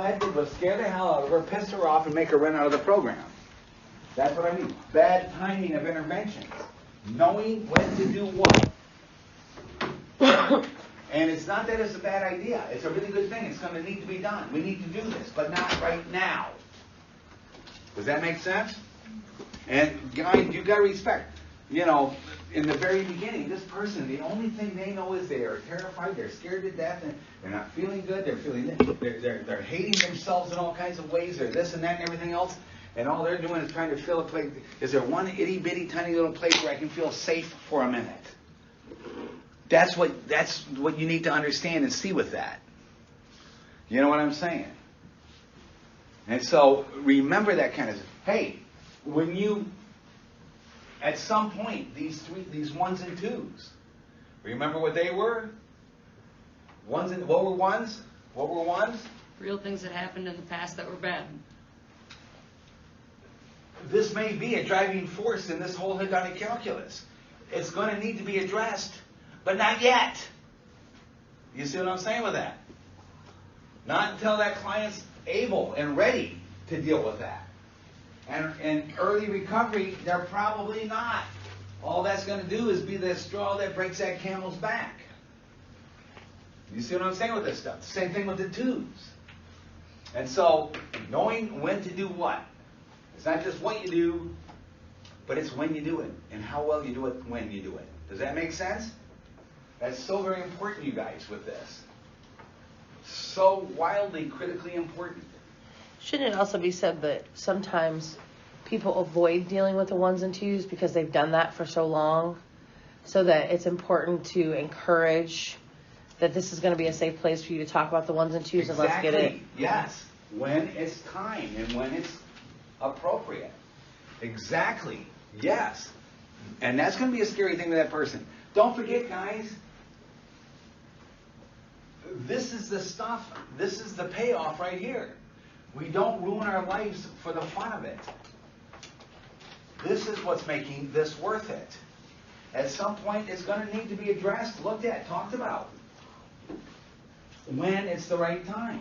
Ed did was scare the hell out of her, piss her off, and make her run out of the program. That's what I mean. Bad timing of interventions. Knowing when to do what. And it's not that it's a bad idea. It's a really good thing. It's going to need to be done. We need to do this, but not right now. Does that make sense? And guys, you got to respect. You know, in the very beginning, this person, the only thing they know is they are terrified, they're scared to death, and they're not feeling good, they're hating themselves in all kinds of ways, they're this and that and everything else, and all they're doing is trying to fill a place. Is there one itty bitty tiny little place where I can feel safe for a minute? That's what you need to understand and see with that. You know what I'm saying? And so remember that kind of, hey, when you, at some point, these ones and twos, remember what they were? What were ones? What were ones? Real things that happened in the past that were bad. This may be a driving force in this whole hedonic calculus. It's going to need to be addressed, but not yet. You see what I'm saying with that? Not until that client's able and ready to deal with that. And early recovery, they're probably not. All that's going to do is be the straw that breaks that camel's back. You see what I'm saying with this stuff? Same thing with the twos. And so, knowing when to do what. It's not just what you do, but it's when you do it. And how well you do it when you do it. Does that make sense? That's so very important, you guys, with this. So wildly, critically important. Shouldn't it also be said that sometimes people avoid dealing with the ones and twos because they've done that for so long, so that it's important to encourage that this is going to be a safe place for you to talk about the ones and twos, Exactly. and let's get it. Yes, when it's time and when it's appropriate. Exactly. Yes. And that's going to be a scary thing to that person. Don't forget, guys, this is the stuff, this is the payoff right here. We don't ruin our lives for the fun of it. This is what's making this worth it. At some point, it's going to need to be addressed, looked at, talked about. When it's the right time.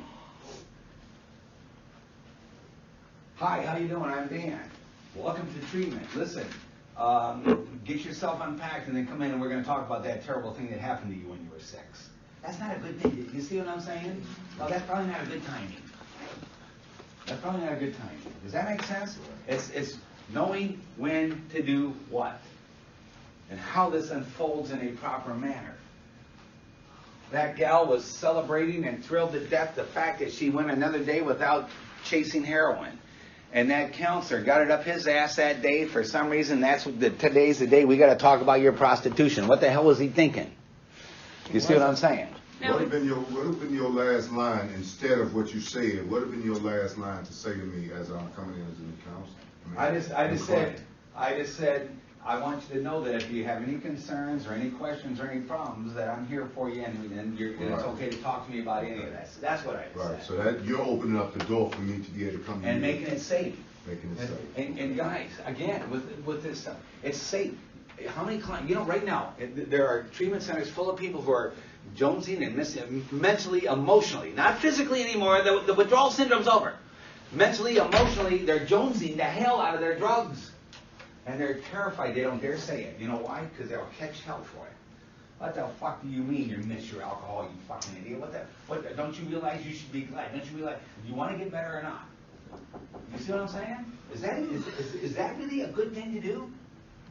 Hi, how you doing? I'm Dan. Welcome to treatment. Listen, get yourself unpacked and then come in and we're going to talk about that terrible thing that happened to you when you were 6. That's not a good thing. You see what I'm saying? No, that's probably not a good timing. That's probably not a good timing. Does that make sense? It's knowing when to do what and how this unfolds in a proper manner. That gal was celebrating and thrilled to death the fact that she went another day without chasing heroin. And that counselor got it up his ass that day. For some reason, today's the day we got to talk about your prostitution. What the hell was he thinking? You see what I'm saying? What would have been your last line instead of what you said? What would have been your last line to say to me as I'm coming in as a new counselor? I just said, I want you to know that if you have any concerns or any questions or any problems, that I'm here for you, and it's okay to talk to me about any of that. So that's what I said. Right. So that you're opening up the door for me to be able to come in and making it safe. Making it safe. And guys, again, with this stuff, it's safe. How many clients? You know, right now there are treatment centers full of people who are jonesing and mentally, emotionally, not physically anymore. The withdrawal syndrome's over. Mentally, emotionally, they're jonesing the hell out of their drugs. And they're terrified. They don't dare say it. You know why? Because they'll catch hell for it. What the fuck do you mean you miss your alcohol, you fucking idiot? What don't you realize you should be glad? Don't you realize you want to get better or not? You see what I'm saying? Is that really a good thing to do?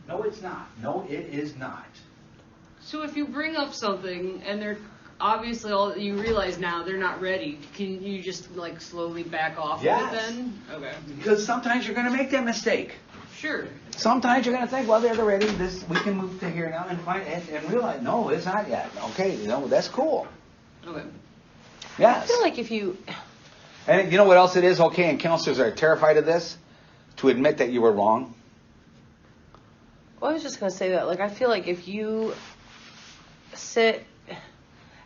No, it's not. No, it is not. So if you bring up something and they're obviously you realize now they're not ready, can you just like slowly back off of it then? Okay. Because sometimes you're going to make that mistake. Sure. Sometimes you're going to think, well, they're ready. We can move to here now and realize, no, it's not yet. Okay, that's cool. Okay. Yes. I feel like if you... And you know what else it is? Okay, and counselors are terrified of this, to admit that you were wrong. Well, I was just going to say that. Like, I feel like if you sit...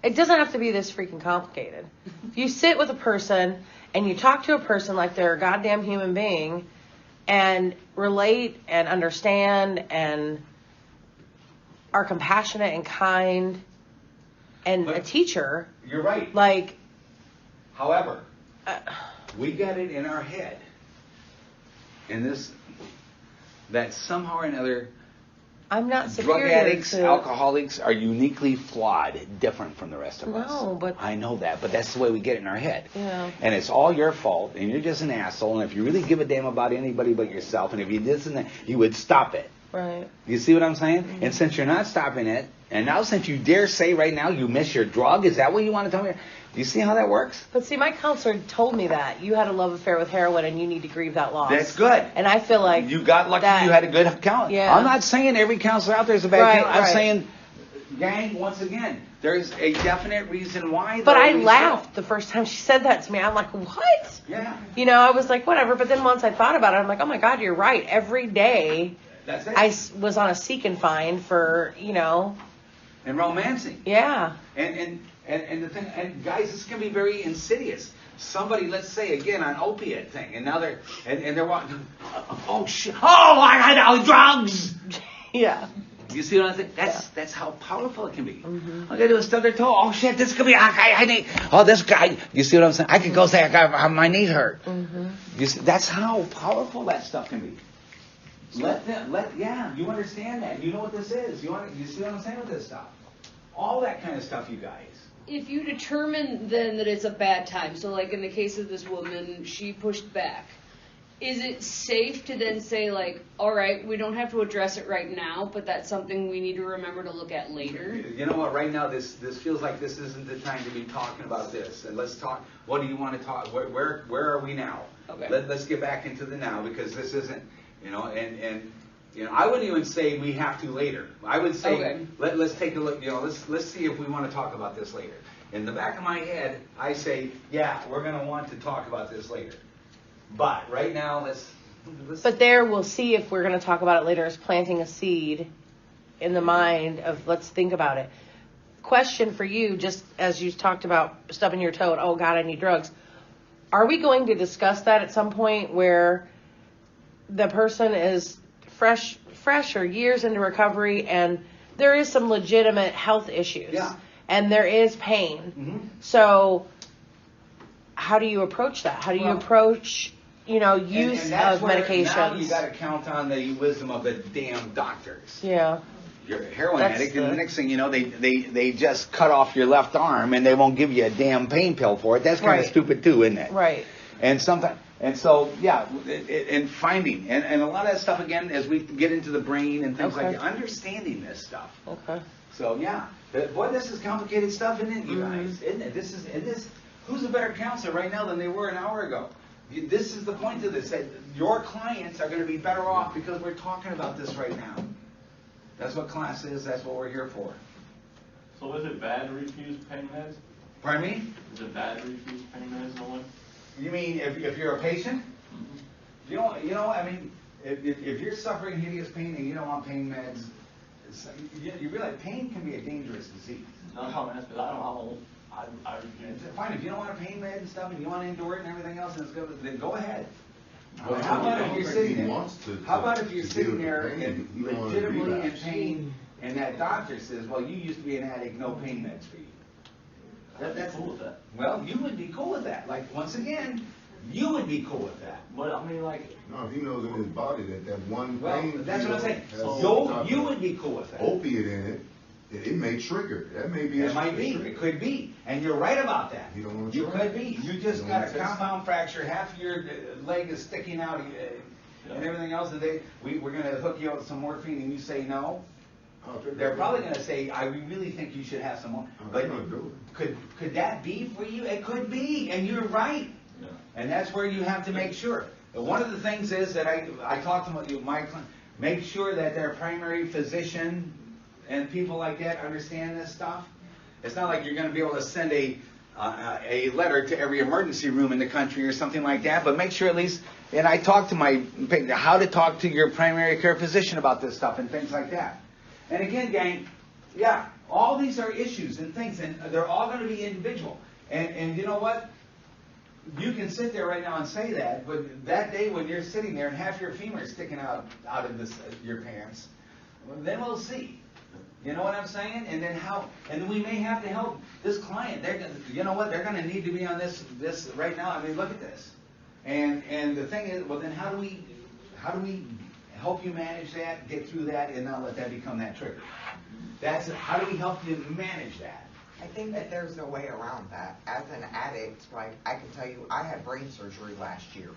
It doesn't have to be this freaking complicated. If you sit with a person and you talk to a person like they're a goddamn human being and relate and understand and are compassionate and kind and a teacher... You're right. Like... However... We got it in our head, that somehow or another, I'm not superior drug addicts, to... alcoholics are uniquely flawed, different from the rest of us. No, but... I know that, but that's the way we get it in our head. Yeah. And it's all your fault, and you're just an asshole, and if you really give a damn about anybody but yourself, and if you did something, you would stop it. Right. You see what I'm saying? Mm-hmm. And since you're not stopping it, and now since you dare say right now you miss your drug, is that what you want to tell me? Do you see how that works? But see, my counselor told me that you had a love affair with heroin and you need to grieve that loss. That's good. And I feel like you got lucky. You had a good counselor. Yeah. I'm not saying every counselor out there is a bad counselor. I'm right. saying, gang, once again, there's a definite reason why. But I laughed the first time she said that to me. I'm like, what? Yeah. You know, I was like, whatever. But then once I thought about it, I'm like, oh my God, you're right. Every day That's it. I was on a seek and find for, you know. And romancing. Yeah. And the thing, and guys, this can be very insidious. Somebody, let's say again, on opiate thing, and now they're walking. Oh shit! Oh, I got drugs. Yeah. You see what I'm saying? That's how powerful it can be. Mm-hmm. I gotta do a stub their toe. Oh shit! This could be. I need. Oh, this guy. You see what I'm saying? I could go say I got my knee hurt. Mm-hmm. You see, that's how powerful that stuff can be. Yeah, you understand that. You know what this is. You see what I'm saying with this stuff? All that kind of stuff, you guys. If you determine then that it's a bad time, so like in the case of this woman, she pushed back, is it safe to then say like, all right, we don't have to address it right now, but that's something we need to remember to look at later? You know what, right now this feels like this isn't the time to be talking about this. And let's talk, what do you want to talk, where are we now? Okay. Let's get back into the now, because this isn't, and I wouldn't even say we have to later. I would say, okay. let's take a look, let's see if we want to talk about this later. In the back of my head, I say, yeah, we're going to want to talk about this later. But right now, let's But there, we'll see if we're going to talk about it later, is planting a seed in the mind of, let's think about it. Question for you, just as you talked about stubbing your toe and, oh God, I need drugs. Are we going to discuss that at some point where the person is fresh or years into recovery and there is some legitimate health issues? Yeah. And there is pain. Mm-hmm. So how do you approach that? How do you approach, use of medications? Now you got to count on the wisdom of the damn doctors. Yeah. You're a heroin addict, and the next thing you know, they just cut off your left arm, and they won't give you a damn pain pill for it. That's kind of stupid too, isn't it? Right. And sometimes, and so yeah, and finding, and a lot of that stuff again, as we get into the brain and things like that, understanding this stuff. Okay. So yeah, boy, this is complicated stuff, isn't it, you guys? Isn't it? Who's a better counselor right now than they were an hour ago? This is the point of this. That your clients are going to be better off because we're talking about this right now. That's what class is. That's what we're here for. So is it bad to refuse pain meds? Pardon me? Is it bad to refuse pain meds, Nolan? You mean if you're a patient? Mm-hmm. I mean, if you're suffering hideous pain and you don't want pain meds, you realize pain can be a dangerous disease. No, man, but I refuse. Fine, if you don't want a pain med and stuff and you want to endure it and everything else, then go ahead. Well, how about if you're sitting there? How about if you're sitting there and legitimately in pain, and that doctor says, "Well, you used to be an addict, no pain meds for you." That's cool with that. Well, you would be cool with that. Like once again, you would be cool with that. But I mean, like, no, if he knows in his body that one well, pain. that's what I'm saying. So you would be cool with that. Opiate in it. It may trigger. That may be. It might be. It could be. And you're right about that. You don't want You to try could be. You just got a compound fracture. Half of your leg is sticking out, and everything else. And we're going to hook you up with some morphine, and you say no. They're probably going to say, we really think you should have some more. But could that be for you? It could be, and you're right. Yeah. And that's where you have to make sure. One of the things is that I talk to my client, make sure that their primary physician and people like that understand this stuff. It's not like you're going to be able to send a letter to every emergency room in the country or something like that, but make sure at least, and I talk to how to talk to your primary care physician about this stuff and things like that. And again, gang, yeah, all these are issues and things, and they're all going to be individual. And you know what? You can sit there right now and say that, but that day when you're sitting there and half your femur is sticking out of your pants, well, then we'll see. You know what I'm saying? And then and then we may have to help this client. You know what? They're going to need to be on this right now. I mean, look at this. And the thing is, well, then how do we help you manage that, get through that, and not let that become that trigger? How do we help you manage that? I think that there's a way around that. As an addict, like, I can tell you, I had brain surgery last year.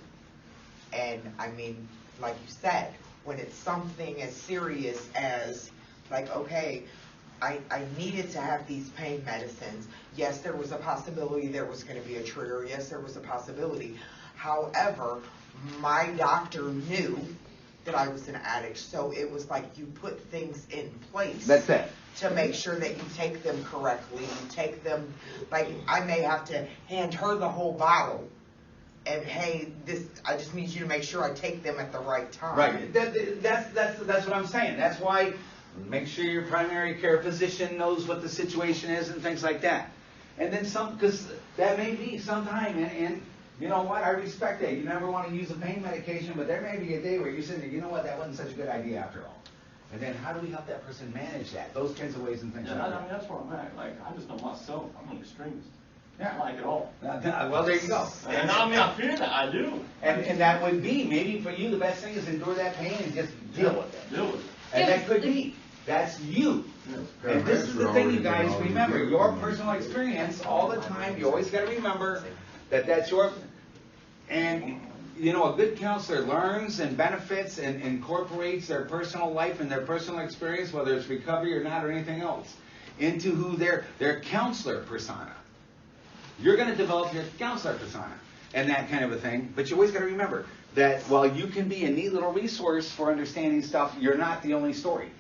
And I mean, like you said, when it's something as serious as, like, okay, I needed to have these pain medicines. Yes, there was a possibility there was going to be a trigger. Yes, there was a possibility. However, my doctor knew that I was an addict, so it was like you put things in place. That's it. To make sure that you take them correctly. You take them, like, I may have to hand her the whole bottle. And hey, I just need you to make sure I take them at the right time. Right. That's what I'm saying. That's why make sure your primary care physician knows what the situation is and things like that. And then because that may be sometime, and you know what, I respect that. You never want to use a pain medication, but there may be a day where you're sitting there, you know what, that wasn't such a good idea after all. And then how do we help that person manage that? Those kinds of ways and things like that. I mean, that's where I'm at. Like, I just know myself. I'm an extremist. Yeah. I like it all. Well, there you go. And I mean, I fear that. I do. And that would be, maybe for you, the best thing is endure that pain and just deal with it. Deal with it. And that could be. That's you. And this is the thing, you guys, remember, your personal experience all the time, you always got to remember that that's your, and, you know, a good counselor learns and benefits and incorporates their personal life and their personal experience, whether it's recovery or not or anything else, into who their counselor persona. You're going to develop your counselor persona and that kind of a thing, but you always got to remember that while you can be a neat little resource for understanding stuff, you're not the only story.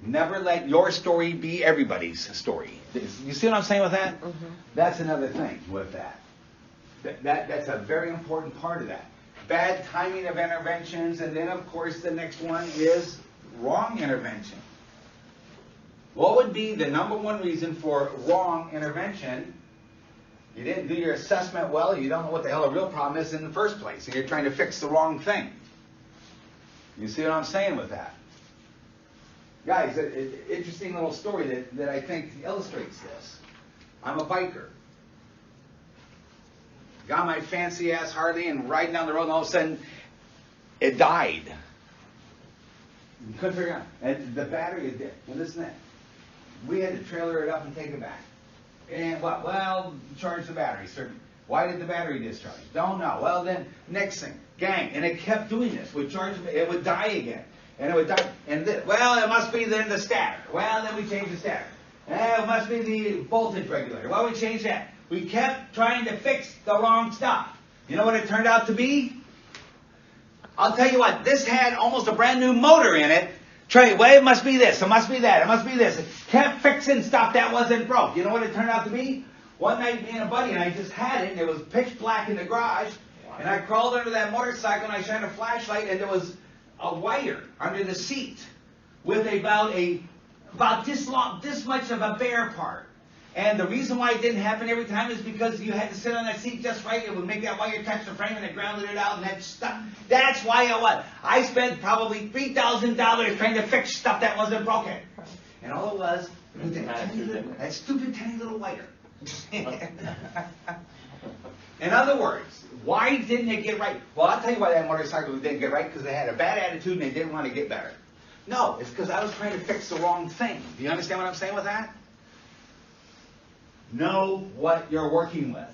Never let your story be everybody's story. You see what I'm saying with that? Mm-hmm. That's another thing with that. That's a very important part of that. Bad timing of interventions, and then of course the next one is wrong intervention. What would be the number one reason for wrong intervention? You didn't do your assessment well, you don't know what the hell the real problem is in the first place, and you're trying to fix the wrong thing. You see what I'm saying with that? Guys, an interesting little story that I think illustrates this. I'm a biker. Got my fancy ass Harley and riding down the road, and all of a sudden, it died. Couldn't figure it out. And the battery is dead. Now listen to that. We had to trailer it up and take it back. And what? Well, charge the battery. Sir. Why did the battery discharge? Don't know. Well, then, next thing. Gang. And it kept doing this. Would charge it would die again. And it would die. And well, it must be then the stator. Well, then we changed the stator. It must be the voltage regulator. Well, we changed that. We kept trying to fix the wrong stuff. You know what it turned out to be? I'll tell you what. This had almost a brand new motor in it. Well, it must be this. It must be that. It must be this. It kept fixing stuff that wasn't broke. You know what it turned out to be? One night, me and a buddy and I just had it, and it was pitch black in the garage. And I crawled under that motorcycle, and I shined a flashlight, and there was a wire under the seat with about this much of a bare part. And the reason why it didn't happen every time is because you had to sit on that seat just right. It would make that wire touch the frame, and it grounded it out, and that stuff. That's why it was. I spent probably $3,000 trying to fix stuff that wasn't broken. And all it was that stupid tiny little wire. In other words, why didn't it get right? Well, I'll tell you why that motorcycle didn't get right, because they had a bad attitude and they didn't want to get better. No, it's because I was trying to fix the wrong thing. Do you understand what I'm saying with that? Know what you're working with.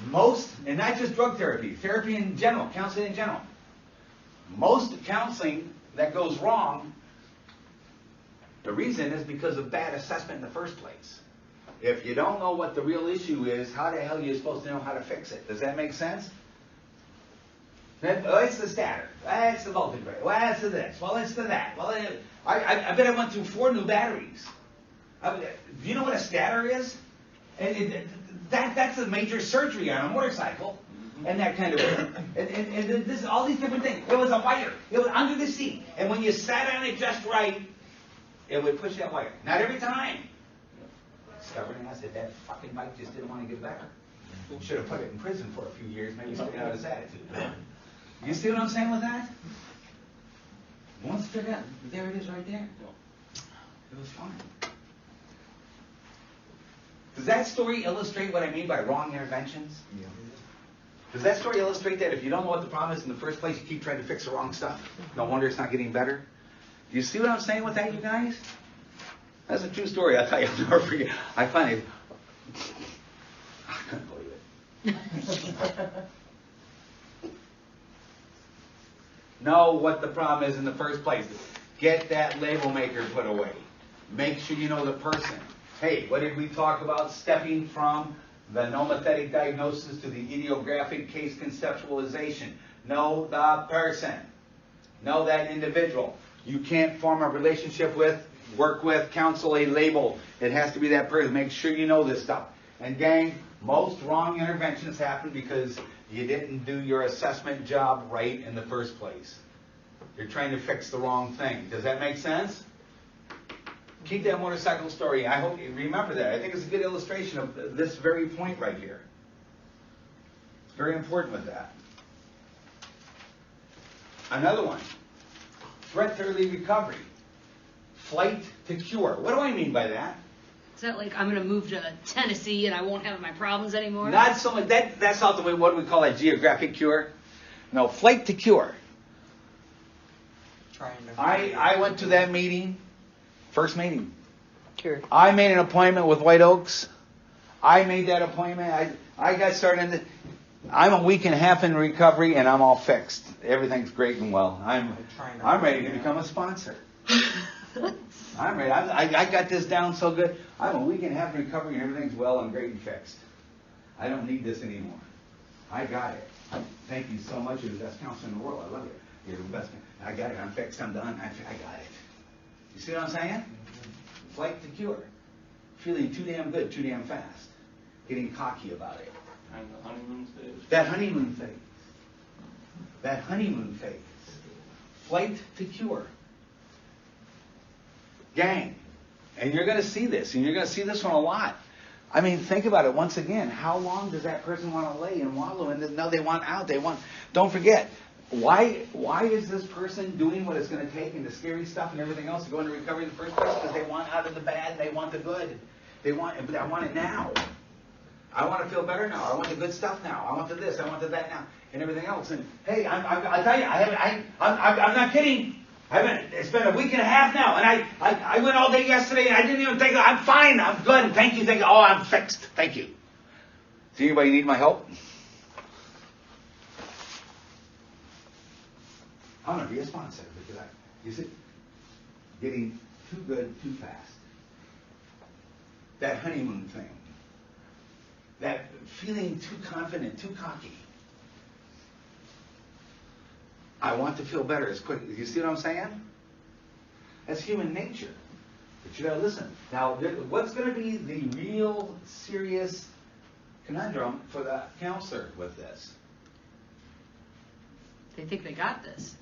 Most, and not just drug therapy, therapy in general, counseling in general. Most counseling that goes wrong, the reason is because of bad assessment in the first place. If you don't know what the real issue is, how the hell are you supposed to know how to fix it? Does that make sense? Oh, it's the stator. It's the voltage regulator. Well, it's the this. Well, it's the that. Well, I bet I went through 4 new batteries. Do you know what a stator is? And that's a major surgery on a motorcycle, and that kind of thing. And this, all these different things. It was a wire. It was under the seat, and when you sat on it just right, it would push that wire. Not every time. Stubborn ass that fucking bike just didn't want to get better. Should have put it in prison for a few years, maybe straighten out his attitude. You see what I'm saying with that? Once figured out, there it is right there. It was fine. Does that story illustrate what I mean by wrong interventions? Yeah. Does that story illustrate that if you don't know what the problem is in the first place, you keep trying to fix the wrong stuff? No wonder it's not getting better. Do you see what I'm saying with that, you guys? That's a true story. I'll tell you, I'll never forget. I finally, I couldn't believe it. Know what the problem is in the first place. Get that label maker put away. Make sure you know the person. Hey, what did we talk about? Stepping from the nomothetic diagnosis to the idiographic case conceptualization. Know the person. Know that individual. You can't form a relationship with, work with, counsel a label. It has to be that person. Make sure you know this stuff. And gang, most wrong interventions happen because you didn't do your assessment job right in the first place. You're trying to fix the wrong thing. Does that make sense? Keep that motorcycle story. I hope you remember that. I think it's a good illustration of this very point right here. It's very important with that. Another one. Threat to early recovery. Flight to cure. What do I mean by that? Is that like I'm going to move to Tennessee and I won't have my problems anymore? Not so much. That's not the way. What do we call that? Geographic cure? No, flight to cure. I went to that meeting. First meeting. Cured. I made an appointment with White Oaks. I made that appointment. I got started. I'm a week and a half in recovery, and I'm all fixed. Everything's great and well. I'm ready to become a sponsor. I'm ready. I got this down so good. I'm a week and a half in recovery, and everything's well and great and fixed. I don't need this anymore. I got it. Thank you so much. You're the best counselor in the world. I love you. You're the best. I got it. I'm fixed. I'm done. I got it. You see what I'm saying? Flight to cure. Feeling too damn good, too damn fast. Getting cocky about it. And the honeymoon stage. That honeymoon phase. That honeymoon phase. Flight to cure. Gang. And you're going to see this. And you're going to see this one a lot. I mean, think about it once again. How long does that person want to lay and wallow in? No, they want out. Don't forget. Why is this person doing what it's going to take and the scary stuff and everything else to go into recovery in the first place? Because they want out of the bad and they want the good. I want it now. I want to feel better now. I want the good stuff now. I want the this. I want the that now, and everything else. And hey, I'll tell you, I'm not kidding. It's been a week and a half now, and I went all day yesterday, and I didn't even think. I'm fine. I'm good. Thank you. Thank you. Oh, I'm fixed. Thank you. Does anybody need my help? I'm going to be a sponsor because you see, getting too good too fast. That honeymoon thing. That feeling too confident, too cocky. I want to feel better as quick. You see what I'm saying? That's human nature. But you got to listen. Now, what's going to be the real serious conundrum for the counselor with this? They think they got this.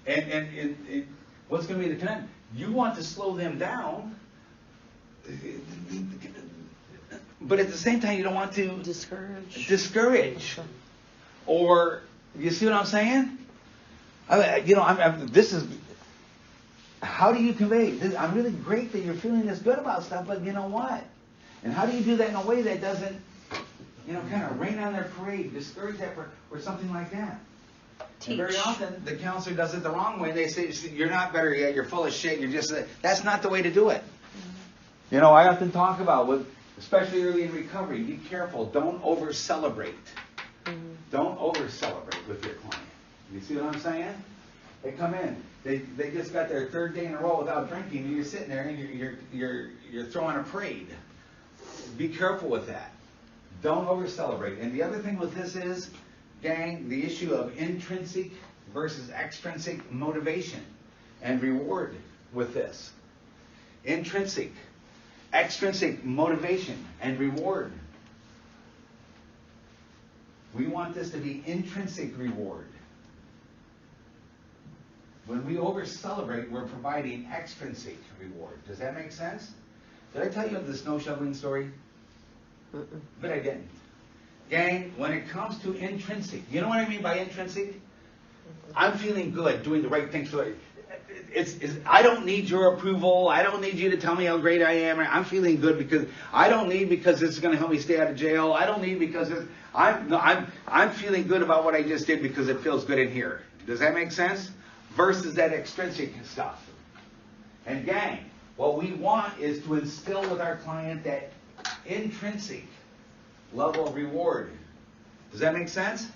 And what's going to be the conundrum? You want to slow them down, but at the same time, you don't want to discourage. Or, you see what I'm saying? This is, how do you convey this? I'm really great that you're feeling this good about stuff, but you know what? And how do you do that in a way that doesn't, kind of rain on their parade, discourage that, or something like that? And very often, the counselor does it the wrong way. They say, you're not better yet, you're full of shit, that's not the way to do it. Mm-hmm. I often talk about, especially early in recovery, be careful, don't over-celebrate. Mm-hmm. Don't over-celebrate with your client. You see what I'm saying? They come in, they just got their third day in a row without drinking, and you're sitting there and you're throwing a parade. Be careful with that. Don't over-celebrate. And the other thing with this is, gang, the issue of intrinsic versus extrinsic motivation and reward with this. Intrinsic, extrinsic motivation and reward. We want this to be intrinsic reward. When we over-celebrate, we're providing extrinsic reward. Does that make sense? Did I tell you the snow shoveling story? But I didn't. Gang, when it comes to intrinsic, you know what I mean by intrinsic? I'm feeling good doing the right thing. So I don't need your approval. I don't need you to tell me how great I am. I'm feeling good because I don't need because this is going to help me stay out of jail. I don't need because I'm feeling good about what I just did because it feels good in here. Does that make sense? Versus that extrinsic stuff. And gang, what we want is to instill with our client that intrinsic level of reward. Does that make sense?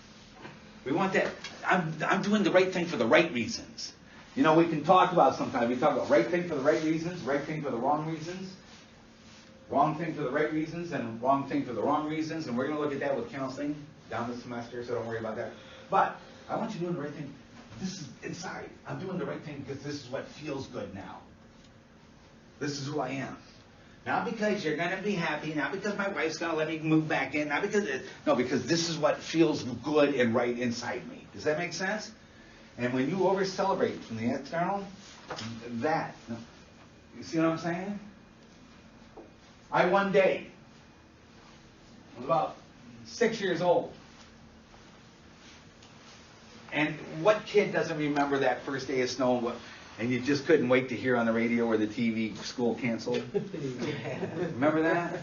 We want that. I'm doing the right thing for the right reasons. You know, we can talk about sometimes, we talk about right thing for the right reasons, right thing for the wrong reasons, wrong thing for the right reasons, and wrong thing for the wrong reasons. And we're going to look at that with counseling down the semester, so don't worry about that. But I want you doing the right thing. This is inside. I'm doing the right thing because this is what feels good now. This is who I am. Not because you're going to be happy, not because my wife's going to let me move back in, not because, because this is what feels good and right inside me. Does that make sense? And when you over-celebrate from the external, you see what I'm saying? One day, I was about 6 years old. And what kid doesn't remember that first day of snow and you just couldn't wait to hear on the radio or the TV school canceled? Remember that?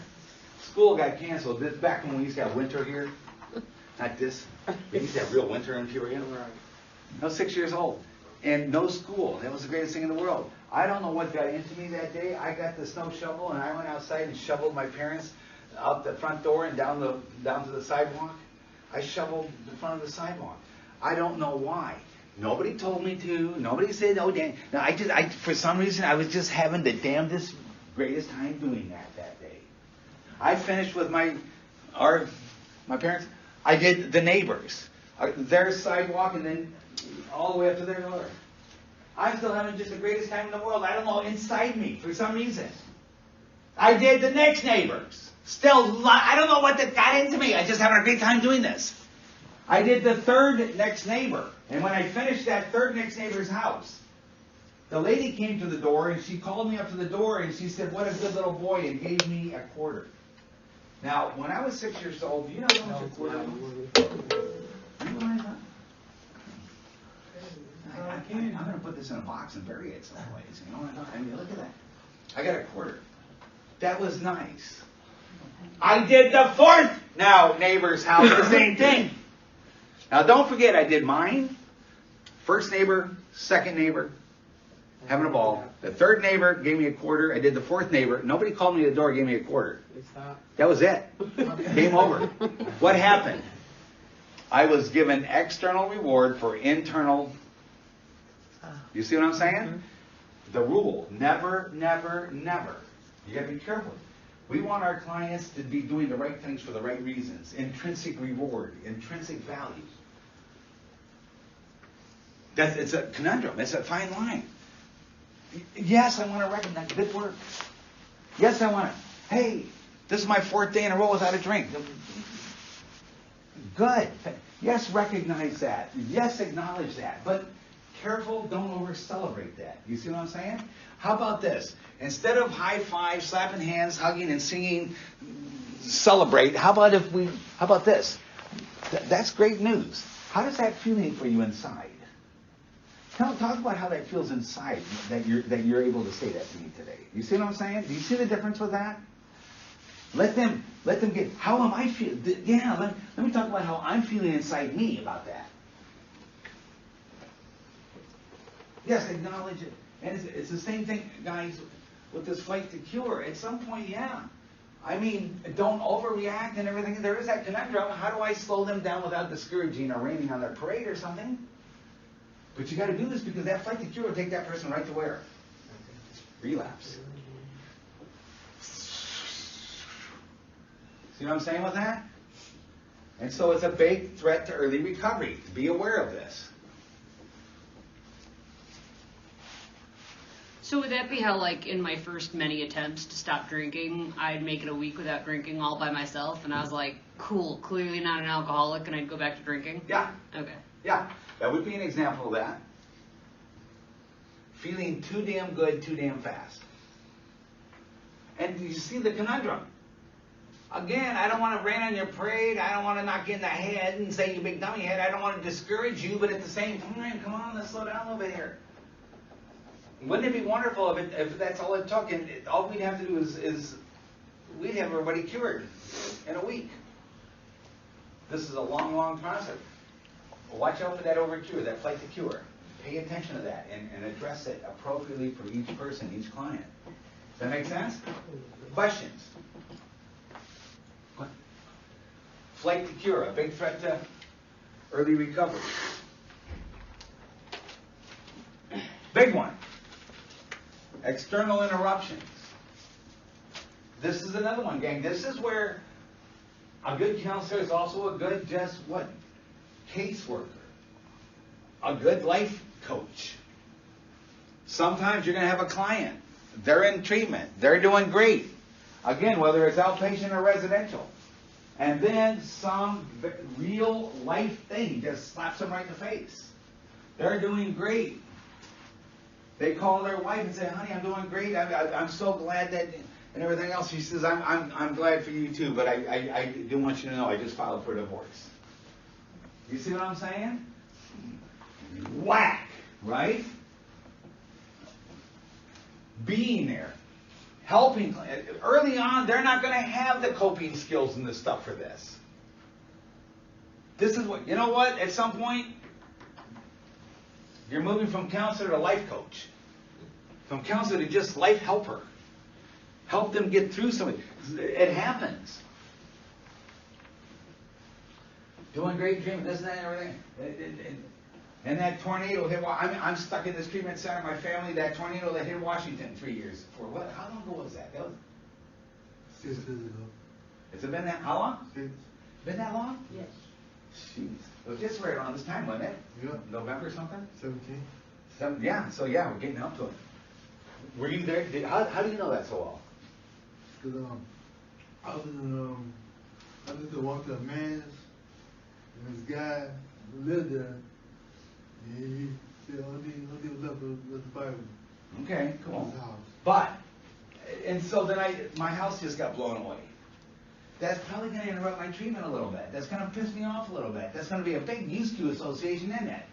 School got canceled. This back when we used to have winter here. Not this. We used to have real winter in Peoria. I was 6 years old. And no school. That was the greatest thing in the world. I don't know what got into me that day. I got the snow shovel and I went outside and shoveled my parents out the front door and down to the sidewalk. I shoveled the front of the sidewalk. I don't know why. Nobody told me to. Nobody said, oh, Dan. No, for some reason, I was just having the damnedest, greatest time doing that day. I finished with my parents. I did the neighbors. Their sidewalk and then all the way up to their door. I'm still having just the greatest time in the world. I don't know, inside me, for some reason. I did the next neighbors. Still, I don't know what that got into me. I just having a great time doing this. I did the third next neighbor. And when I finished that third next neighbor's house, the lady came to the door and she called me up to the door and she said, what a good little boy, and gave me a quarter. Now, when I was 6 years old, do you know how much a quarter was? You know what I thought? I'm going to put this in a box and bury it someplace. You know what I thought? I mean, look at that. I got a quarter. That was nice. I did the fourth neighbor's house, the same thing. Now, don't forget, I did mine, first neighbor, second neighbor, having a ball. The third neighbor gave me a quarter. I did the fourth neighbor. Nobody called me to the door, gave me a quarter. That was it. Game over. What happened? I was given external reward for internal. You see what I'm saying? Mm-hmm. The rule, never, never, never. You got to be careful. We want our clients to be doing the right things for the right reasons. Intrinsic reward, intrinsic value. It's a conundrum. It's a fine line. Yes, I want to recognize good work. Yes, I want to. Hey, this is my fourth day in a row without a drink. Good. Yes, recognize that. Yes, acknowledge that. But careful, don't over-celebrate that. You see what I'm saying? How about this? Instead of high five, slapping hands, hugging and singing, celebrate, how about this? That's great news. How does that feeling for you inside? Talk about how that feels inside that you're able to say that to me today. You see what I'm saying? Do you see the difference with that? Let them get, how am I feeling? Yeah, let me talk about how I'm feeling inside me about that. Yes, acknowledge it. And it's the same thing, guys, with this fight to cure. At some point, yeah. I mean, don't overreact and everything. There is that conundrum. How do I slow them down without discouraging or raining on their parade or something? But you got to do this because that fight to cure will take that person right to where? Relapse. See what I'm saying with that? And so it's a big threat to early recovery. Be aware of this. So would that be how, like, in my first many attempts to stop drinking, I'd make it a week without drinking all by myself, and I was like, cool, clearly not an alcoholic, and I'd go back to drinking? Yeah. Okay. Yeah, that would be an example of that. Feeling too damn good, too damn fast. And you see the conundrum. Again, I don't want to rain on your parade. I don't want to knock you in the head and say you big dummy head. I don't want to discourage you, but at the same time, come on, let's slow down a little bit here. Wouldn't it be wonderful if that's all it took, and all we'd have to do is we'd have everybody cured in a week. This is a long, long process. Watch out for that overcure, that flight to cure. Pay attention to that and address it appropriately for each person, each client. Does that make sense? Questions? What? Flight to cure, a big threat to early recovery. Big one. External interruptions. This is another one, gang. This is where a good counselor is also a good, just what? Caseworker. A good life coach. Sometimes you're going to have a client. They're in treatment. They're doing great. Again, whether it's outpatient or residential. And then some real life thing just slaps them right in the face. They're doing great. They call their wife and say, honey, I'm doing great. I'm so glad that, and everything else. She says, I'm glad for you too, but I do want you to know I just filed for divorce. You see what I'm saying? Whack, right? Being there, helping. Early on, they're not going to have the coping skills and the stuff for this. This is what, you know what? At some point, you're moving from counselor to life coach. From counselor to just life helper. Help them get through something. It happens. Doing great treatment, this and that and everything. And that tornado hit, I'm stuck in this treatment center, my family, that tornado that hit Washington 3 years before. What? How long ago was that? 6 years ago. Has it been that, how long? 6. Been that long? Yes. Jeez. It was just right around this time, wasn't it? Yeah. November something? 17. Yeah, so yeah, we're getting up to it. Were you there? How do you know that so well? Because I was in, I just walked to a man's, and this guy who lived there, and he said, only was left was the Bible. Okay, cool. His house. But, and so then my house just got blown away. That's probably going to interrupt my treatment a little bit. That's going to piss me off a little bit. That's going to be a big used to association in that.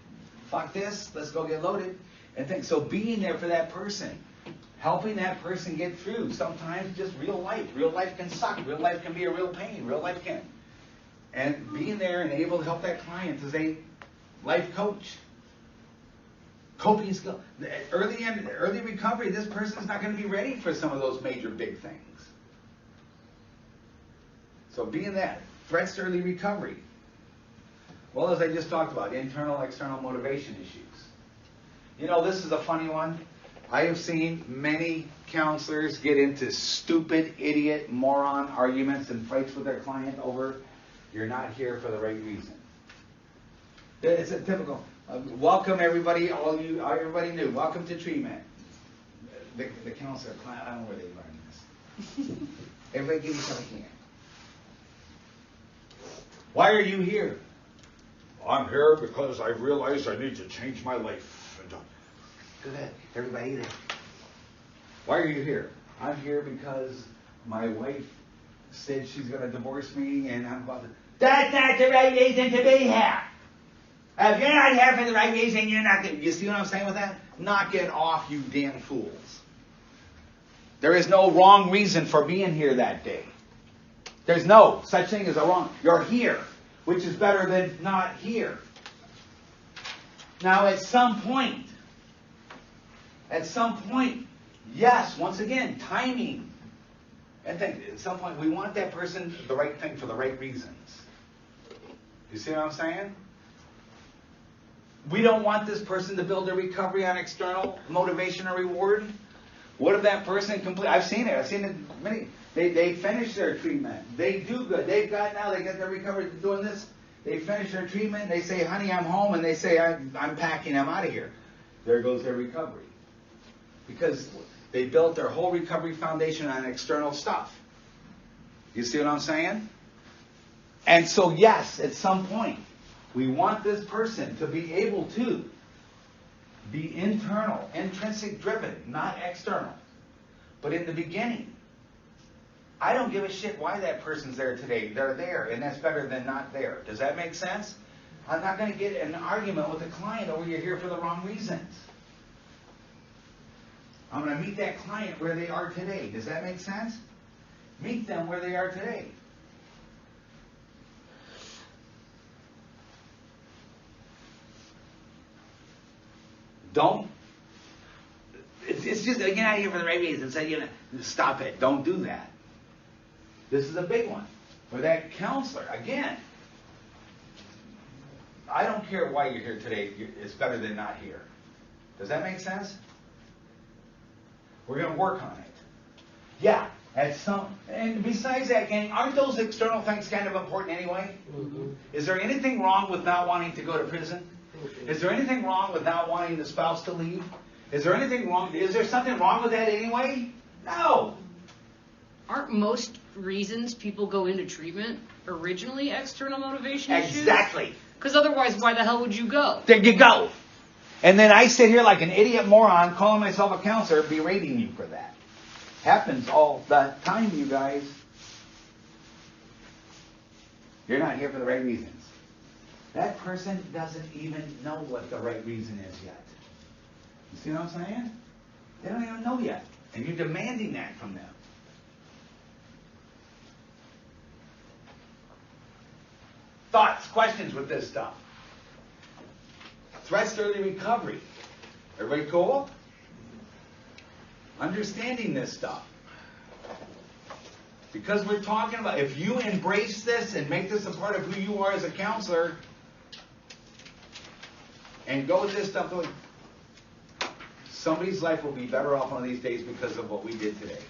Fuck this, let's go get loaded. And think, so being there for that person, helping that person get through, sometimes just real life. Real life can suck. Real life can be a real pain. Real life can. And being there and able to help that client as a life coach. Coping skill. Early recovery, this person's not going to be ready for some of those major big things. So being that, threats to early recovery. Well, as I just talked about, internal, external motivation issues. You know, this is a funny one. I have seen many counselors get into stupid, idiot, moron arguments and fights with their client over, you're not here for the right reason. It's a typical, welcome everybody, everybody new, welcome to treatment. The counselor, client, I don't know where they learned this. Everybody give each other a hand. Why are you here? I'm here because I realized I need to change my life. Good. Everybody there. Why are you here? I'm here because my wife said she's going to divorce me and I'm about to... That's not the right reason to be here. If you're not here for the right reason, you're not... You see what I'm saying with that? Knock it off, you damn fools. There is no wrong reason for being here that day. There's no such thing as a wrong. You're here, which is better than not here. Now, at some point, yes, once again, timing. And think, at some point, we want that person the right thing for the right reasons. You see what I'm saying? We don't want this person to build their recovery on external motivation or reward. What if that person I've seen it many. They finish their treatment. They do good. They get their recovery doing this. They finish their treatment. They say, honey, I'm home. And they say, I'm packing. I'm out of here. There goes their recovery. Because they built their whole recovery foundation on external stuff. You see what I'm saying? And so, yes, at some point, we want this person to be able to be internal, intrinsic driven, not external. But in the beginning, I don't give a shit why that person's there today. They're there, and that's better than not there. Does that make sense? I'm not going to get in an argument with a client over you're here for the wrong reasons. I'm going to meet that client where they are today. Does that make sense? Meet them where they are today. Don't. It's just, you're not here for the right reason. So, stop it. Don't do that. This is a big one. For that counselor, again, I don't care why you're here today. It's better than not here. Does that make sense? We're going to work on it. Yeah, and besides that, gang, aren't those external things kind of important anyway? Mm-hmm. Is there anything wrong with not wanting to go to prison? Is there anything wrong with not wanting the spouse to leave? Is there anything wrong? Is there something wrong with that anyway? No. Aren't most reasons people go into treatment originally external motivation issues? Exactly. Because otherwise, why the hell would you go? There you go. And then I sit here like an idiot moron calling myself a counselor, berating you for that. Happens all the time, you guys. You're not here for the right reasons. That person doesn't even know what the right reason is yet. You see what I'm saying? They don't even know yet. And you're demanding that from them. Thoughts, questions with this stuff? Threats to early recovery. Everybody cool? Understanding this stuff. Because we're talking about, if you embrace this and make this a part of who you are as a counselor, and go with this stuff, somebody's life will be better off one of these days because of what we did today.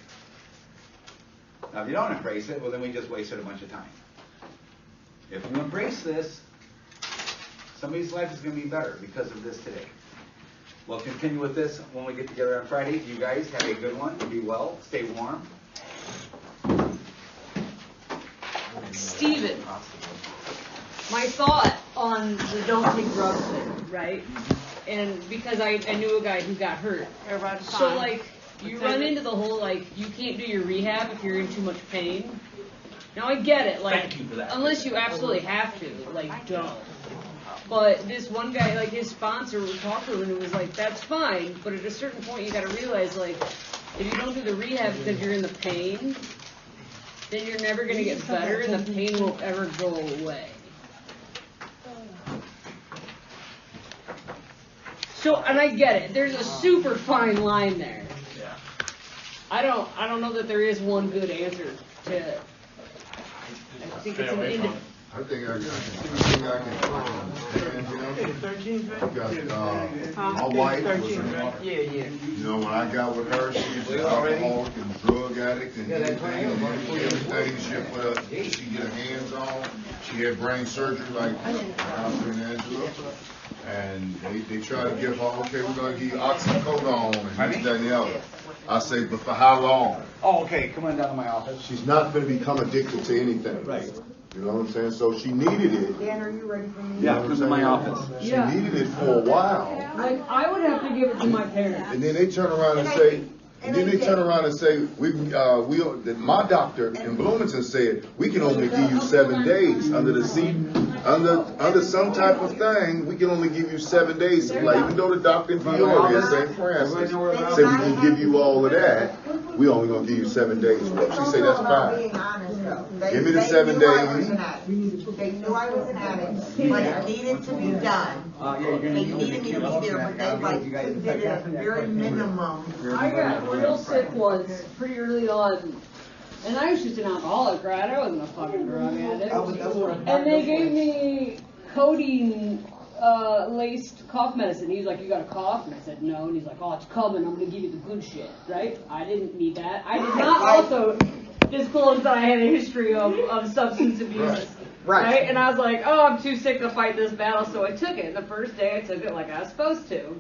Now, if you don't embrace it, well, then we just wasted a bunch of time. If you embrace this, somebody's life is going to be better because of this today. We'll continue with this when we get together on Friday. You guys have a good one. Be well. Stay warm. Steven, my thought on the don't take drugs thing, right? And because I knew a guy who got hurt. So, like, you run into the whole, like, you can't do your rehab if you're in too much pain. Now, I get it. Like, Thank you for that. unless you absolutely have to, like, don't. But this one guy, like, his sponsor would talk to him and it was like, that's fine, but at a certain point you gotta realize, like, if you don't do the rehab because you're in the pain, then you're never gonna get better and the pain won't ever go away. So, and I get it, there's a super fine line there. Yeah. I don't know that there is one good answer to it. I think it's an I think I can understand, because my wife was when I got with her, she was an alcoholic and drug addict and everything she get her hands on. She had brain surgery like Oscar and Angela. And they try to give her, okay, we're going to give you oxycodone and this, that, and the other. I say, but for how long? Oh, okay. Come on down to my office. She's not going to become addicted to anything. Right. You know what I'm saying? So she needed it. Dan, are you ready for me? Yeah, come to my office. She needed it for a while. Like, I would have to give it to my parents. And then they turn around and say, my doctor in Bloomington said, we can only give you 7 days under some type of thing, we can only give you 7 days. Like, even though the doctor in Peoria, St. Francis, said we can give you all of that, we only gonna give you 7 days. She said, that's fine. Give me the 7 days. They knew I was an addict, but it needed to be done. They needed me to be there, but they like did it at very minimum. I got real sick once, pretty early on, and I was just an alcoholic, right? I wasn't a fucking drug addict. And they gave me codeine laced cough medicine. He was like, you got a cough? And I said, no. And he's like, oh, it's coming. I'm going to give you the good shit, right? I didn't need that. I did not also disclose that I had a history of substance abuse. Right? And I was like, oh, I'm too sick to fight this battle, so I took it. The first day I took it like I was supposed to.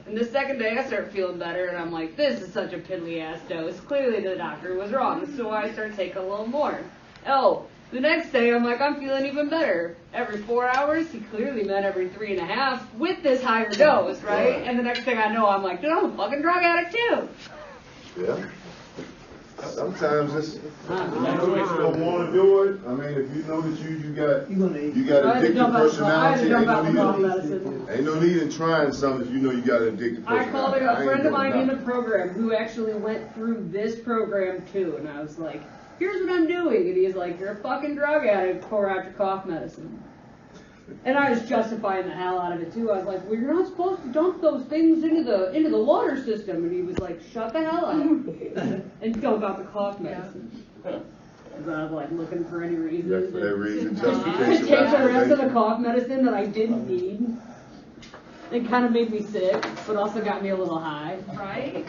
And the second day I started feeling better, and I'm like, this is such a piddly-ass dose. Clearly the doctor was wrong. So I started taking a little more. Oh, the next day I'm like, I'm feeling even better. Every 4 hours, he clearly meant every 3.5 with this higher dose, right? And the next thing I know, I'm like, dude, I'm a fucking drug addict too. Yeah. Sometimes it's, if you don't wanna do it, I mean, if you know that you got addictive personality, ain't no need in trying something if you know you got an addictive personality. I called a ain't friend of doing mine in the nothing. program who actually went through this program too, and I was like, here's what I'm doing, and he's like, you're a fucking drug addict, pour out your cough medicine. And I was justifying the hell out of it too. I was like, well, you're not supposed to dump those things into the water system. And he was like, shut the hell up. And dump out the cough medicine. Because I was like looking for any reason. Yeah, for that reason, to justification. take the rest of the cough medicine that I didn't need. It kind of made me sick, but also got me a little high. Right?